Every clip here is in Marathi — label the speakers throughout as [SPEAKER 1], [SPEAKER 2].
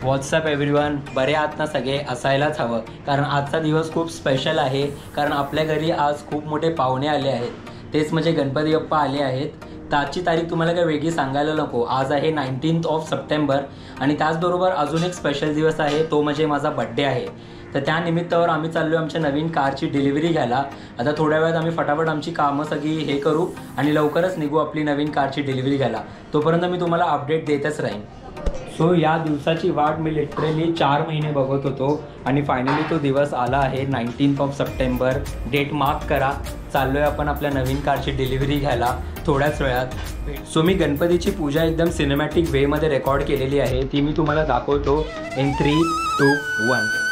[SPEAKER 1] व्हॉट्सअप एव्हरीवन, बरे आहात ना सगळे? असायलाच हवं, कारण आजचा दिवस खूप स्पेशल आहे. कारण आपल्या घरी आज खूप मोठे पाहुणे आले आहेत, तेच म्हणजे गणपती बाप्पा आले आहेत. तर आजची तारीख तुम्हाला काही वेगळी सांगायला नको. आज आहे 19 सप्टेंबर आणि त्याचबरोबर अजून एक स्पेशल दिवस आहे, तो म्हणजे माझा बड्डे आहे. तर त्या निमित्तावर आम्ही चाललो आहे आमच्या नवीन कारची डिलिव्हरी घ्यायला. आता थोड्या वेळात आम्ही फटाफट आमची कामं सगळी हे करू आणि लवकरच निघू आपली नवीन कारची डिलिव्हरी घ्यायला. तोपर्यंत मी तुम्हाला अपडेट देतच राहीन. सो या दिवसाची वाट मी लिटरली 4 महिने बघत होतो आणि फायनली तो दिवस आला आहे. 19 सप्टेंबर, डेट मार्क करा. चाललो आहे आपण आपल्या नवीन कारची डिलिव्हरी घ्यायला थोड्याच वेळात. सो मी गणपतीची पूजा एकदम सिनेमॅटिक वेमध्ये रेकॉर्ड केलेली आहे, ती मी तुम्हाला दाखवतो इन 3, 2, 1.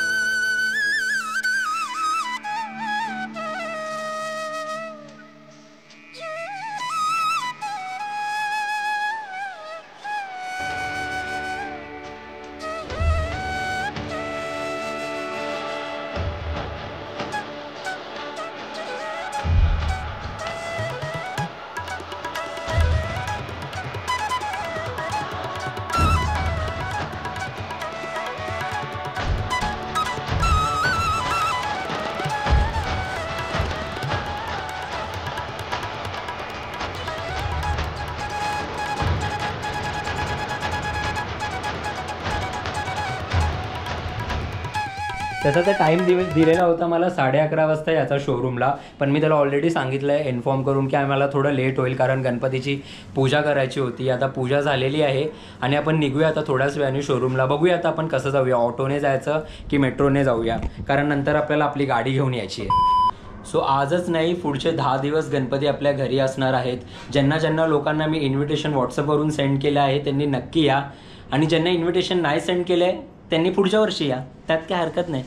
[SPEAKER 1] त्याचा तर टाईम दिलेला होता मला 11:30 वाजता याचा शोरूमला, पण मी त्याला ऑलरेडी सांगितलं आहे इन्फॉर्म करून की आम्हाला थोडं लेट होईल कारण गणपतीची पूजा करायची होती. आता पूजा झालेली आहे आणि आपण निघूया आता थोड्याच वेळाने शोरूमला. बघूया आता आपण कसं जाऊया, ऑटोने जायचं की मेट्रोने जाऊया, कारण नंतर आपल्याला आपली गाडी घेऊन यायची आहे. सो आजच नाही, पुढचे 10 दिवस गणपती आपल्या घरी असणार आहेत. ज्यांना लोकांना मी इन्व्हिटेशन व्हॉट्सअपवरून सेंड केलं आहे त्यांनी नक्की या, आणि ज्यांना इन्व्हिटेशन नाही सेंड केलं आहे त्यांनी पुढच्या वर्षी या, त्यात काय हरकत नाही.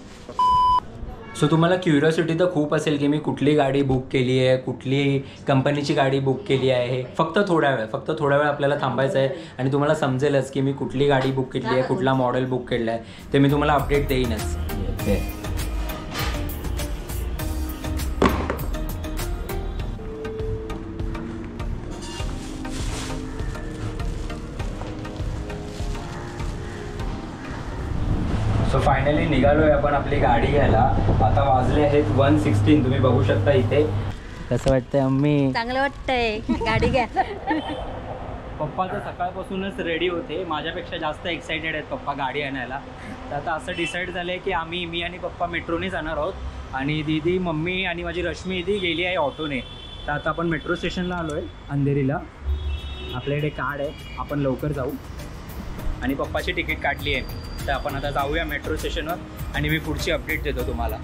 [SPEAKER 1] सो तुम्हाला क्युरिओसिटी तर खूप असेल की मी कुठली गाडी बुक केली आहे, कुठली कंपनीची गाडी बुक केली आहे. फक्त थोड्या वेळ आपल्याला थांबायचं आहे आणि तुम्हाला समजेलच की मी कुठली गाडी बुक केली आहे, कुठला मॉडेल बुक केला आहे, ते मी तुम्हाला अपडेट देईनच. सो फायनली निघालो आहे आपण आपली गाडी घ्यायला. आता वाजले आहेत 1:16, तुम्ही बघू शकता इथे. कसं वाटतंय अम्मी?
[SPEAKER 2] चांगलं वाटतंय, गाडी घ्या.
[SPEAKER 1] पप्पा तर सकाळपासूनच रेडी होते, माझ्यापेक्षा जास्त एक्सायटेड आहेत पप्पा गाडी आणायला. तर आता असं डिसाईड झालं आहे की मी आणि पप्पा मेट्रोने जाणार आहोत आणि दीदी, मम्मी आणि माझी रश्मी दी गेली आहे ऑटोने. तर आता आपण मेट्रो स्टेशनला आलो आहे अंधेरीला. आपल्याकडे कार्ड आहे, आपण लवकर जाऊ. आणि पप्पाची तिकीट काढली आहे, तर आपण आता जाऊया मेट्रो स्टेशनवर आणि मी पुढची अपडेट देतो तुम्हाला.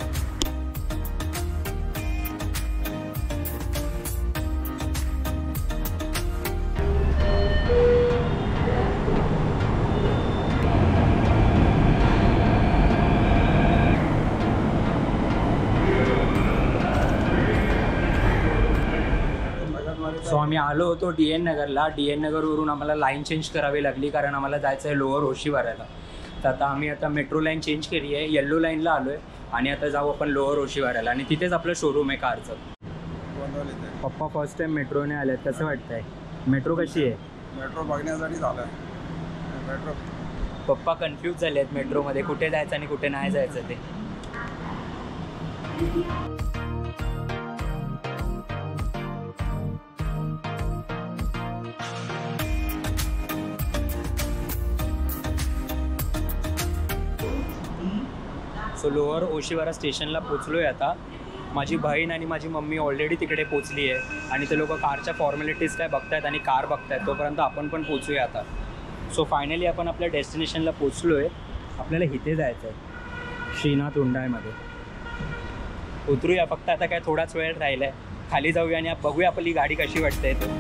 [SPEAKER 1] सो आम्ही आलो होतो DN नगरला. DN नगरवरून आम्हाला लाईन चेंज करावी लागली कारण आम्हाला जायचं आहे लोअर ओशीवाऱ्याला. तर आता मेट्रो लाईन चेंज केली आहे, येल्लो लाईनला आलो आहे आणि आता जाऊ आपण लोअर ओशीवाऱ्याला आणि तिथेच आपलं शोरूम आहे कारचं. पप्पा फर्स्ट टाइम मेट्रोने आले आहेत, कसं वाटतंय? मेट्रो कशी आहे?
[SPEAKER 3] मेट्रो बघण्यासाठी झालं. मेट्रो
[SPEAKER 1] पप्पा कन्फ्यूज झाले आहेत मेट्रोमध्ये कुठे जायचं आणि कुठे नाही जायचं ते. सो लोअर ओशीवारा स्टेशनला पोचलो आहे आता. माझी बहीण आणि माझी मम्मी ऑलरेडी तिकडे पोचली आहे आणि ते लोक कारच्या फॉर्मॅलिटीज काय बघतायत आणि कार बघतायत, तोपर्यंत आपण पण पोचूया आता. सो फायनली आपण आपल्या डेस्टिनेशनला पोचलो आहे. आपल्याला इथे जायचं आहे, श्रीनाथ हुंडाईमध्ये उतरूया. फक्त आता काय थोडाच वेळ राहिला आहे, खाली जाऊया आणि बघूया आपली गाडी कशी वाटते ते.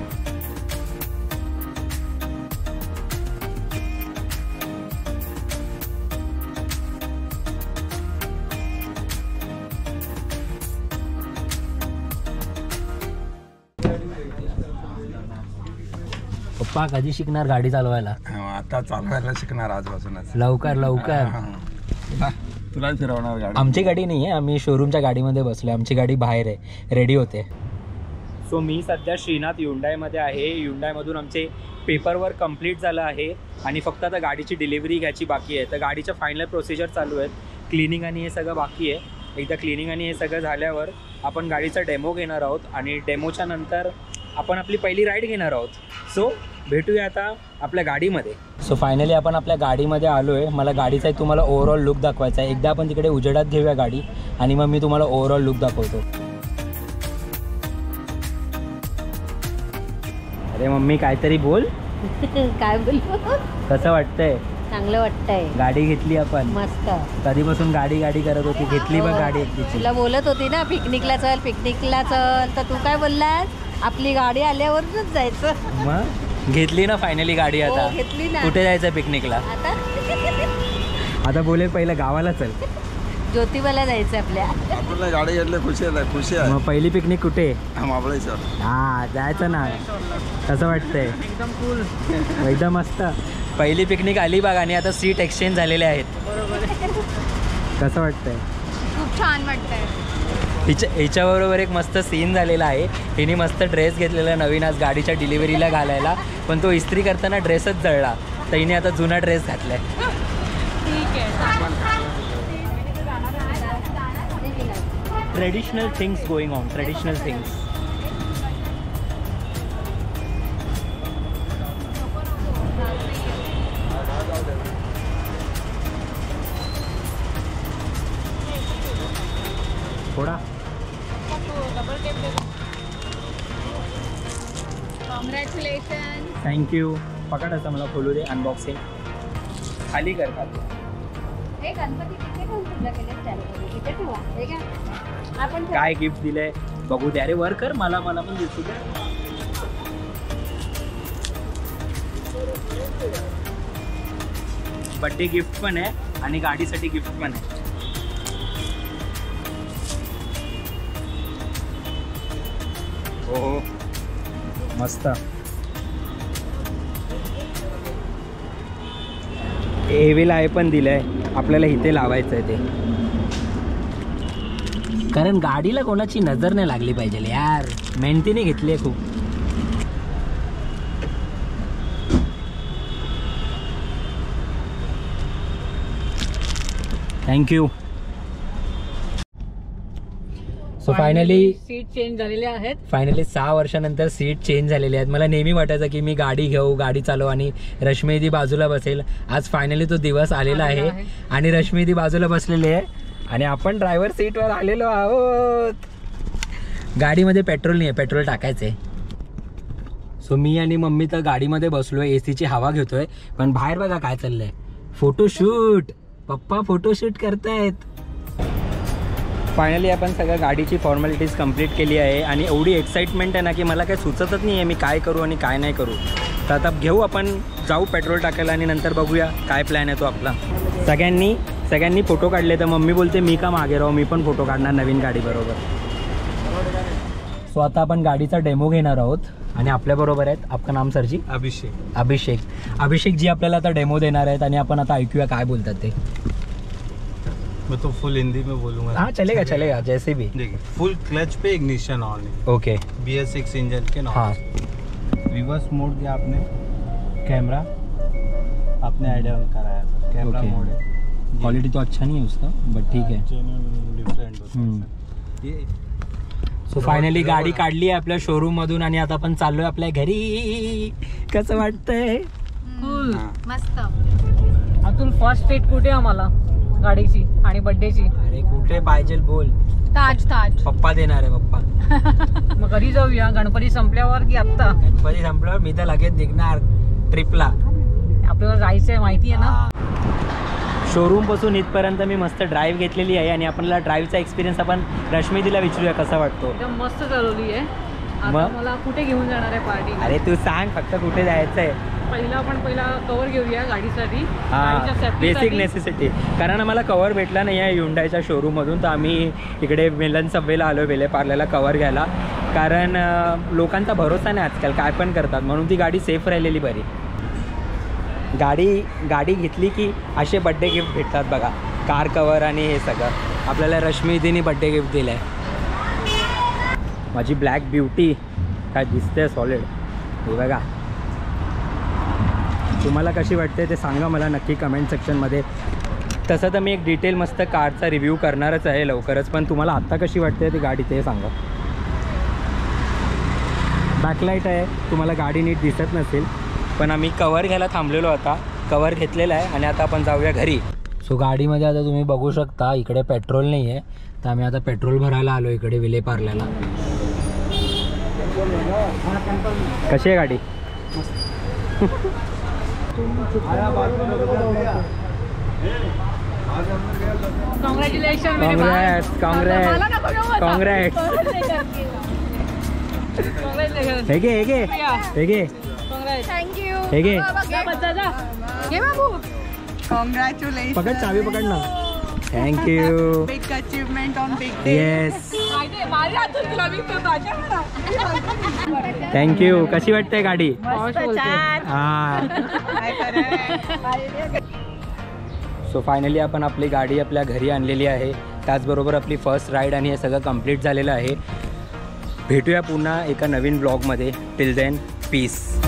[SPEAKER 1] पप्पा कधी शिकणार गाडी चालवायला?
[SPEAKER 3] आता चालवायला शिकणार आजपासूनच.
[SPEAKER 1] लवकर
[SPEAKER 3] तुला फिरवणार गाडी.
[SPEAKER 1] आमची गाडी नाही आहे, आम्ही शोरूमच्या गाडीमध्ये बसलो. आमची गाडी बाहेर आहे, रेडी होते. सो मी सध्या श्रीनाथ हुंडाईमध्ये आहे. हुंडाईमधून आमचे पेपरवर्क कंप्लीट झालं आहे आणि फक्त आता गाडीची डिलिव्हरी घ्यायची बाकी आहे. तर गाडीच्या फायनल प्रोसिजर चालू आहेत. क्लिनिंग आणि हे सगळं बाकी आहे. एकदा क्लिनिंग आणि हे सगळं झाल्यावर आपण गाडीचा डेमो घेणार आहोत आणि डेमोच्या नंतर आपण आपली पहिली राईड घेणार आहोत. सो भेटूया आता आपल्या गाडीमध्ये. सो फायनली आपण आपल्या गाडीमध्ये आलो आहे. मला गाडीचा एक तुम्हाला ओव्हरऑल लुक दाखवायचा आहे. एकदा आपण तिकडे उजेडात घेऊया गाडी आणि मग मी तुम्हाला ओव्हरऑल लुक दाखवतो. अरे मम्मी काहीतरी बोल.
[SPEAKER 2] काय बोलू?
[SPEAKER 1] कसं वाटतंय?
[SPEAKER 2] चांगलं वाटतंय.
[SPEAKER 1] गाडी घेतली आपण.
[SPEAKER 2] मस्त.
[SPEAKER 1] कधीपासून गाडी गाडी करत होती. घेतली बघ गाडी एकटीची.
[SPEAKER 2] तुला बोलत होती ना पिकनिकला चल पिकनिकला चल, तर तू काय बोललास? आपली गाडी आल्यावरच जायचं.
[SPEAKER 1] मग घेतली ना फायनली गाडी. आता
[SPEAKER 2] हो, घेतली ना.
[SPEAKER 1] कुठे जायचं पिकनिकला? आता बोले पहिलं गावाला चल.
[SPEAKER 2] ज्योतिबाला जायचं आपल्या.
[SPEAKER 3] आपल्याला गाडी घेतली खुशी आहे.
[SPEAKER 1] मग पहिली पिकनिक कुठे?
[SPEAKER 3] महाबळेश्वर.
[SPEAKER 1] हा जायचं ना. कसं वाटतंय?
[SPEAKER 2] एकदम कूल.
[SPEAKER 1] एकदम मस्त. पहिली पिकनिक अलिबाग आणि आता सीट एक्सचेंज झालेले आहेत.
[SPEAKER 2] बरोबर.
[SPEAKER 1] कसं वाटतंय?
[SPEAKER 2] खूप छान वाटतंय.
[SPEAKER 1] हिच्याबरोबर एक मस्त सीन झालेला आहे. हिने मस्त ड्रेस घेतलेला नवीन आज गाडीच्या डिलिव्हरीला घालायला, पण तो इस्त्री करताना ड्रेसच जळला. तर हिने आता जुना ड्रेस घातलाय.
[SPEAKER 2] ठीक आहे.
[SPEAKER 1] Traditional things going on. Traditional things. थोडा
[SPEAKER 2] कॉंग्रॅच्युलेशन.
[SPEAKER 1] थँक्यू. पकड असं मला खोलू दे. अनबॉक्सिंग खाली करतात.
[SPEAKER 2] हे गणपती किती कोण पूजा केले त्याला इथे ठेवा. हे काय आपण
[SPEAKER 1] काय गिफ्ट दिलंय बघू दे. अरे वर कर. मला पण दिसू दे. बर्थडे गिफ्ट पण आहे आणि गाडीसाठी गिफ्ट पण आहे. हो मस्त. एव्हिल आहे पण दिलंय. आपल्याला इथे लावायचं आहे ते, कारण गाडीला कोणाची नजर नाही लागली पाहिजे यार. मेहनतीने घेतली आहे खूप. Thank you. So finally
[SPEAKER 2] seat change झालेले आहेत.
[SPEAKER 1] फायनली 6 वर्षानंतर सीट चेंज झालेली आहेत. मला नेहमी वाटायचं की मी गाडी घेऊ, गाडी चालव आणि रश्मीदी बाजूला बसेल. आज फायनली तो दिवस आलेला आहे आणि रश्मीदी बाजूला बसलेली आहे आणि आपण ड्रायव्हर सीटवर आलेलो आहोत. गाडीमध्ये पेट्रोल नाही आहे, पेट्रोल टाकायचं आहे. सो मी आणि मम्मी तर गाडीमध्ये बसलोय, एसीची हवा घेतोय. पण बाहेर बघा काय चाललंय. फोटोशूट. पप्पा फोटोशूट करतायत. फायनली आपण सगळ्या गाडीची फॉर्मॅलिटीज कंप्लीट केली आहे आणि एवढी एक्साइटमेंट आहे ना की मला काही सुचतच नाही आहे मी काय करू आणि काय नाही करू. तर आता घेऊ आपण, जाऊ पेट्रोल टाकायला आणि नंतर बघूया काय प्लॅन आहे तो आपला. सगळ्यांनी फोटो काढले तर मम्मी बोलते मी का मागे राहू, मी पण फोटो काढणार नवीन गाडीबरोबर. सो आता आपण गाडीचा डेमो घेणार आहोत आणि आपल्याबरोबर आहेत. आपलं नाम सरजी? अभिषेक जी आपल्याला आता डेमो देणार आहेत आणि आपण आता ऐकूया काय बोलतात ते.
[SPEAKER 4] मैं तो फुल हिंदी में बोलूंगा.
[SPEAKER 1] हाँ चलेगा जैसे भी.
[SPEAKER 4] देखिए फुल क्लच पे इग्निशन ऑन है.
[SPEAKER 1] ओके.
[SPEAKER 4] BS6 इंजन के नॉन.
[SPEAKER 1] हाँ.
[SPEAKER 4] रिवर्स मोड दिया आपने. कैमरा आपने आइडिया ऑन कराया. कैमरा मोड है.
[SPEAKER 1] क्वालिटी तो अच्छा नहीं है उसका बट ठीक है.
[SPEAKER 4] डिफरेंट होता है ये.
[SPEAKER 1] सो फायनली गाडी काढली आहे आपल्या शोरूम मधून आणि आता आपण चाललोय आपल्या घरी. कसं वाटतंय?
[SPEAKER 2] मस्त.
[SPEAKER 5] अतुल फर्स्ट डेट कुठे आम्हाला गाडीची आणि बर्थडेची?
[SPEAKER 1] अरे कुठे पाहिजे बोल.
[SPEAKER 5] ताज.
[SPEAKER 1] पप्पा देणार आहे पप्पा.
[SPEAKER 5] मग कधी जाऊया? गणपती संपल्यावर की आत्ता?
[SPEAKER 1] गणपती संपल्यावर मी तर लगेच निघणार ट्रिपला.
[SPEAKER 5] आपल्याला जायचंय माहिती आहे ना.
[SPEAKER 1] शोरूम पासून इथपर्यंत मी मस्त ड्राईव्ह घेतलेली आहे आणि आपल्याला ड्राईव्हचा एक्सपिरियन्स आपण रश्मीदीला विचारूया कसा वाटतो.
[SPEAKER 5] एकदम मस्त चालवली आहे.
[SPEAKER 1] मग?
[SPEAKER 5] आता मला कुठे घेऊन जाणार आहे पार्टी?
[SPEAKER 1] अरे तू सांग फक्त कुठे जायचंय.
[SPEAKER 5] पहिला कव्हर घेऊया गाडीसाठी.
[SPEAKER 1] हां बेसिक नेसेसिटी. कारण आम्हाला कवर भेटला नाही आहे Hyundaiच्या शोरूममधून, तर आम्ही इकडे मिलन सबवेला आलो वेले पार्ल्याला कवर घ्यायला. कारण लोकांचा भरोसा नाही आजकाल, काय पण करतात, म्हणून ती गाडी सेफ राहिलेली बरी. गाडी घेतली की असे बड्डे गिफ्ट भेटतात बघा, कार कवर आणि हे सगळं. आपल्याला रश्मीदीने बड्डे गिफ्ट दिलं आहे. माझी ब्लॅक ब्युटी काय दिसते सॉलिड. हे बघा तुम्हाला कशी वाटते ते सांगा मला नक्की कमेंट सेक्शनमध्ये. तसं तर मी एक डिटेल मस्त कारचा रिव्ह्यू करणारच आहे लवकरच, पण तुम्हाला आत्ता कशी वाटते ती गाडी ते सांगा. बॅकलाईट आहे, तुम्हाला गाडी नीट दिसत नसेल, पण आम्ही कवर घ्यायला थांबलेलो आता. कवर घेतलेला आहे आणि आता आपण जाऊया घरी. सो गाडीमध्ये आता तुम्ही बघू शकता इकडे पेट्रोल नाही आहे, तर आम्ही आता पेट्रोल भरायला आलो इकडे विलेपार्ल्याला. कशी आहे गाडी?
[SPEAKER 5] कॉंग्रॅच्युलेशन.
[SPEAKER 1] काँग्रेस काँग्रेस काँग्रेस. हे घे हे घे हे घे
[SPEAKER 2] थँक्यू.
[SPEAKER 1] हे घे.
[SPEAKER 2] घे बाबू.
[SPEAKER 6] Congratulations.
[SPEAKER 1] पकड, चावी पकड ना. Thank you.
[SPEAKER 6] Big achievement on big day.
[SPEAKER 1] Yes thank you. कशी वाटते गाडी? हां. सो फायनली आपण आपली गाडी आपल्या घरी आणलेली आहे. त्याचबरोबर आपली फर्स्ट राईड आणि हे सगळं कंप्लीट झालेलं आहे. भेटूया पुन्हा एका नवीन ब्लॉगमध्ये. Till then piece.